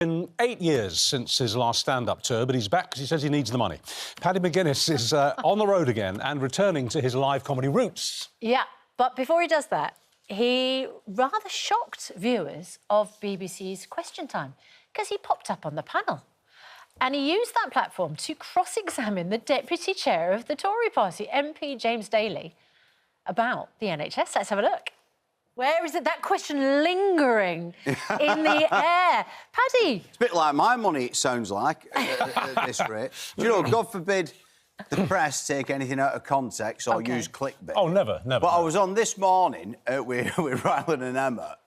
Been 8 years since his last stand-up tour, but he's back because he says he needs the money. Paddy McGuinness is on the road again and returning to his live comedy roots. Yeah, but before he does that, he rather shocked viewers of BBC's Question Time because he popped up on the panel. And he used that platform to cross-examine the Deputy Chair of the Tory Party, MP James Daly, about the NHS. Let's have a look. Where is it, that question lingering in the air? Paddy? It's a bit like my money, it sounds like, at this rate. Do you know, God forbid the press take anything out of context or use clickbait. Oh, never. But I was on this morning with Rylan and Emma,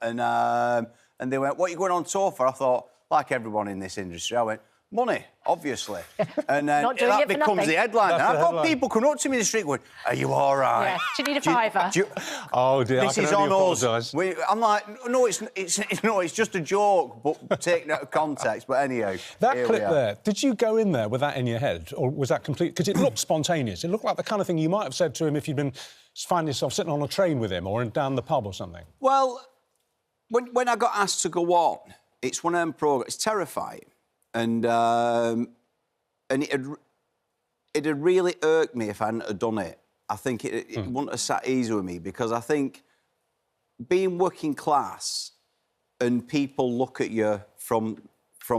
and they went, what are you going on tour for? I thought, like everyone in this industry, I went, money, obviously. And then that becomes the headline. And I've got people coming up to me in the street going, are you all right? Yeah. Do you need a fiver? Oh, dear, this is on us. I'm like, no, it's just a joke, but taken out of context. But anyhow, that clip there, did you go in there with that in your head? Or was that complete? Because it looked spontaneous. It looked like the kind of thing you might have said to him if you'd been finding yourself sitting on a train with him or down the pub or something. Well, when I got asked to go on, it's one of them programs. It's terrifying. And it had really irked me if I hadn't have done it. I think it wouldn't have sat easy with me because I think being working class and people look at you from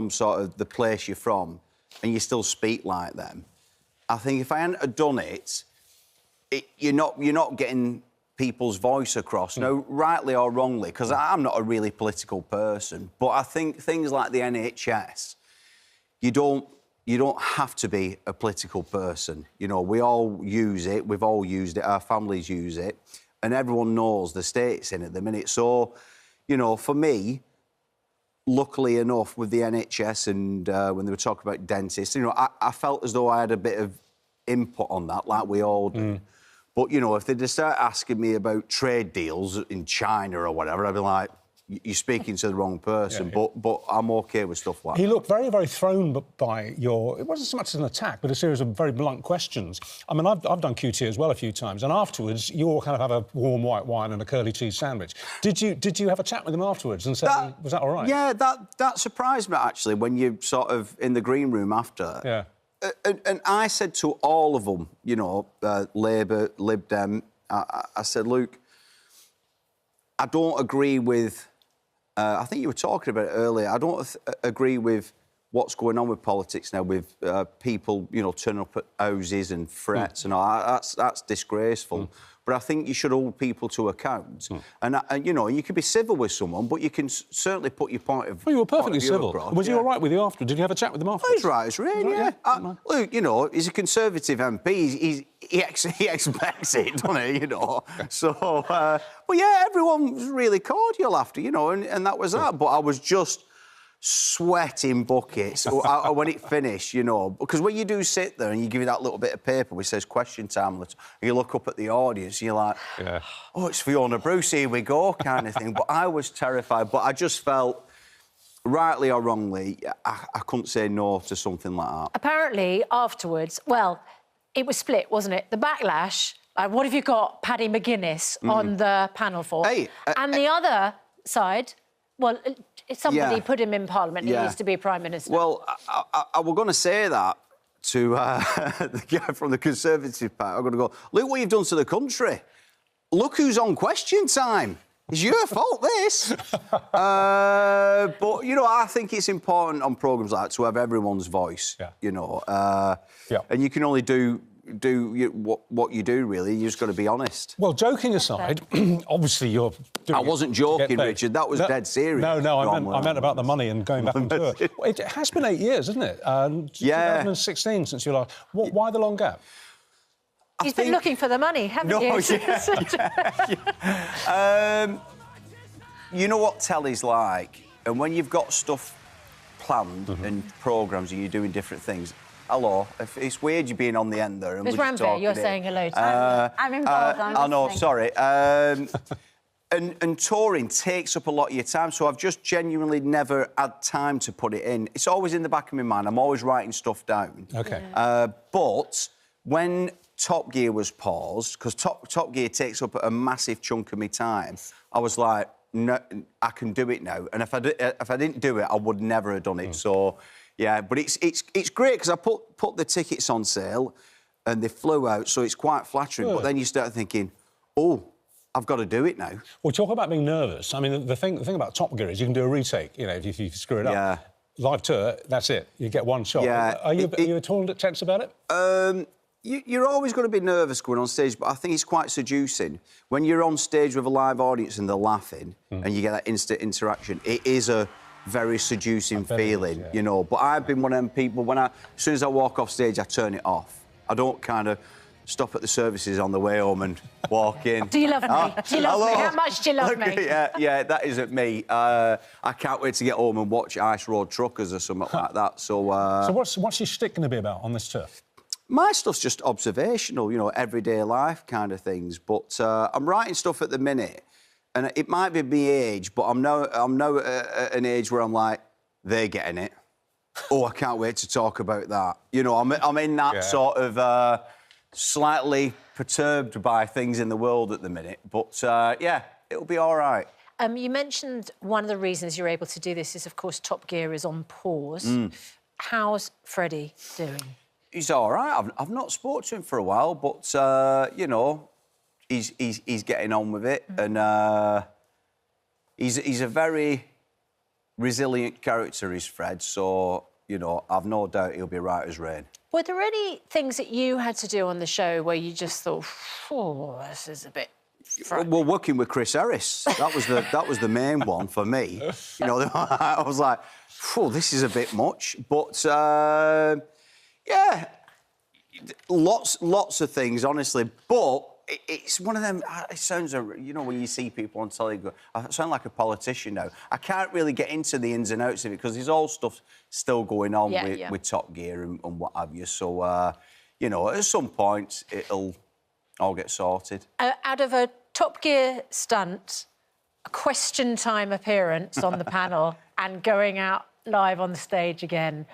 sort of the place you're from and you still speak like them, I think if I hadn't have done it, you're not getting people's voice across, no, rightly or wrongly, because I'm not a really political person, but I think things like the NHS, you don't have to be a political person. You know, we all use it. We've all used it. Our families use it. And everyone knows the state it's in at the minute. So, you know, for me, luckily enough, with the NHS and when they were talking about dentists, you know, I felt as though I had a bit of input on that, like we all do. But, you know, if they just start asking me about trade deals in China or whatever, I'd be like, you're speaking to the wrong person, but I'm OK with stuff like that. He looked very, very thrown by your... It wasn't so much as an attack, but a series of very blunt questions. I mean, I've done QT as well a few times, and afterwards, you all kind of have a warm white wine and a curly cheese sandwich. Did you have a chat with him afterwards and say, was that all right? Yeah, that surprised me, actually, when you sort of in the green room after. Yeah. And I said to all of them, you know, Labour, Lib Dem, I said, Luke, I don't agree with... I think you were talking about it earlier. I don't agree with what's going on with politics now, with people, you know, turning up at houses and threats and all. That's disgraceful. But I think you should hold people to account. And, you know, you can be civil with someone, but you can certainly put your point of view. Well, you were perfectly civil. Across. Was he all right with you after? Did you have a chat with him afterwards? He's right as rain, yeah. Look, you know, he's a Conservative MP. He expects it, doesn't he, you know? So, but, yeah, everyone was really cordial after, you know, and that was that. But I was just sweating buckets when it finished, you know, because when you do sit there and you give you that little bit of paper which says question time, and you look up at the audience and you're like, oh, it's Fiona Bruce, here we go, kind of thing. But I was terrified, but I just felt, rightly or wrongly, I couldn't say no to something like that. Apparently, afterwards, well, it was split, wasn't it? The backlash, what have you got Paddy McGuinness on the panel for? Hey, and the other side, well, somebody put him in Parliament. He needs to be Prime Minister. Well, I was going to say that to the guy from the Conservative Party. I'm going to go, look what you've done to the country. Look who's on Question Time. It's your fault, this. But, you know, I think it's important on programmes like that to have everyone's voice, you know. And you can only do what you do, really. You just got to be honest. Well, joking aside, obviously you're doing... I wasn't joking, Richard. That was dead serious. No, I meant about the money and going back on tour. It has been 8 years, hasn't it? 2016 since you last... Why the long gap? He's been looking for the money, haven't you? You know what telly's like, and when you've got stuff planned and programmes and you're doing different things... Hello, it's weird you being on the end there. Ms. Ramsay, you're saying hello to I'm involved. I know, sorry. And touring takes up a lot of your time, so I've just genuinely never had time to put it in. It's always in the back of my mind. I'm always writing stuff down. OK. But when Top Gear was paused, because Top Gear takes up a massive chunk of my time, I was like, no, I can do it now. And if I didn't do it, I would never have done it. So, yeah, but it's great because I put the tickets on sale and they flew out, so it's quite flattering. But then you start thinking, oh, I've got to do it now. Well, talk about being nervous. I mean, the thing about Top Gear is you can do a retake, you know, if you screw it up. Yeah. Live tour, that's it. You get one shot. Yeah. Are you at all tense about it? You're always going to be nervous going on stage, but I think it's quite seducing. When you're on stage with a live audience and they're laughing and you get that instant interaction, it is a very seducing feeling, you know. But I've been one of them people, as soon as I walk off stage, I turn it off. I don't kind of stop at the services on the way home and walk in. Do you love me? Do you love me? How much do you love me? Yeah, that isn't me. I can't wait to get home and watch Ice Road Truckers or something like that. So what's your shtick going to be about on this tour? My stuff's just observational, you know, everyday life kind of things. But I'm writing stuff at the minute, and it might be my age, but I'm now at an age where I'm like, they're getting it. Oh, I can't wait to talk about that. You know, I'm in that sort of slightly perturbed by things in the world at the minute. But yeah, it'll be all right. You mentioned one of the reasons you're able to do this is, of course, Top Gear is on pause. How's Freddie doing? He's all right. I've not spoken to him for a while, but you know, he's getting on with it, and he's a very resilient character, is Fred. So you know, I've no doubt he'll be right as rain. Were there any things that you had to do on the show where you just thought, oh, this is a bit... Well, working with Chris Harris, that was the main one for me. You know, I was like, oh, this is a bit much. But, yeah, lots of things, honestly. But it's one of them, it sounds, you know, when you see people on telly, I sound like a politician now. I can't really get into the ins and outs of it because there's all stuff still going on with Top Gear and what have you. So, you know, at some point, it'll all get sorted. Out of a Top Gear stunt, a question time appearance on the panel and going out live on the stage again,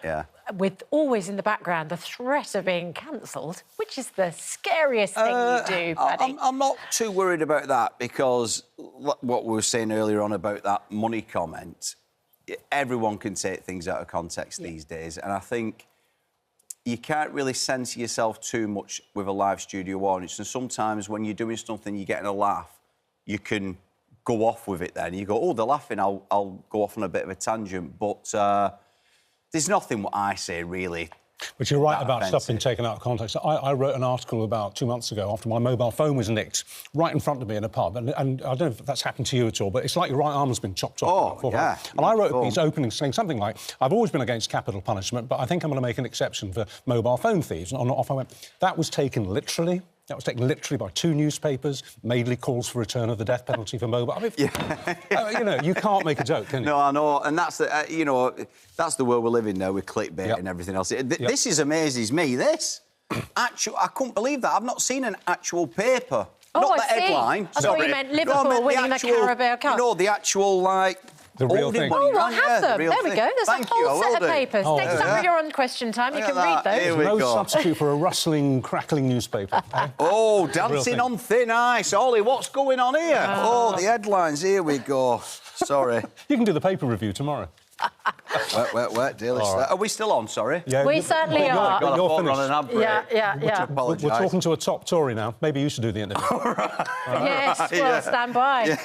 with always in the background the threat of being cancelled, which is the scariest thing you do, Paddy. I'm not too worried about that because what we were saying earlier on about that money comment, everyone can take things out of context these days, and I think you can't really censor yourself too much with a live studio audience, and sometimes when you're doing something, you're getting a laugh, you can go off with it then. You go, oh, they're laughing, I'll go off on a bit of a tangent, but there's nothing what I say really. But you're right about stuff being taken out of context. I wrote an article about 2 months ago after my mobile phone was nicked right in front of me in a pub, and I don't know if that's happened to you at all, but it's like your right arm has been chopped off. Oh, yeah. And I wrote a piece opening saying something like, I've always been against capital punishment, but I think I'm going to make an exception for mobile phone thieves. And off I went. That was taken literally. That was taken literally by 2 newspapers. Madeley calls for return of the death penalty for mobile. I mean, you know, you can't make a joke, can you? No, I know, and that's the you know, that's the world we live in now with clickbait and everything else. This is amazes me. This I couldn't believe that. I've not seen an actual paper. Oh, not the I see. headline. I thought you meant Liverpool winning the Carabao Cup. You know, the actual like. The real thing. Oh, we'll have them. There we go. There's a whole set of papers. Oh, Next time you're on Question Time, you can read those. Here we no go. substitute for a rustling, crackling newspaper. Oh, dancing on thin ice. Ollie, what's going on here? Oh, the headlines. Here we go. Sorry. You can do the paper review tomorrow. Wait, Daly. Right. Are we still on, sorry? Yeah, we certainly are. You're finished. On an ad break. Yeah. Apologise. We're talking to a top Tory now. Maybe you should do the interview. Yes, well, stand by.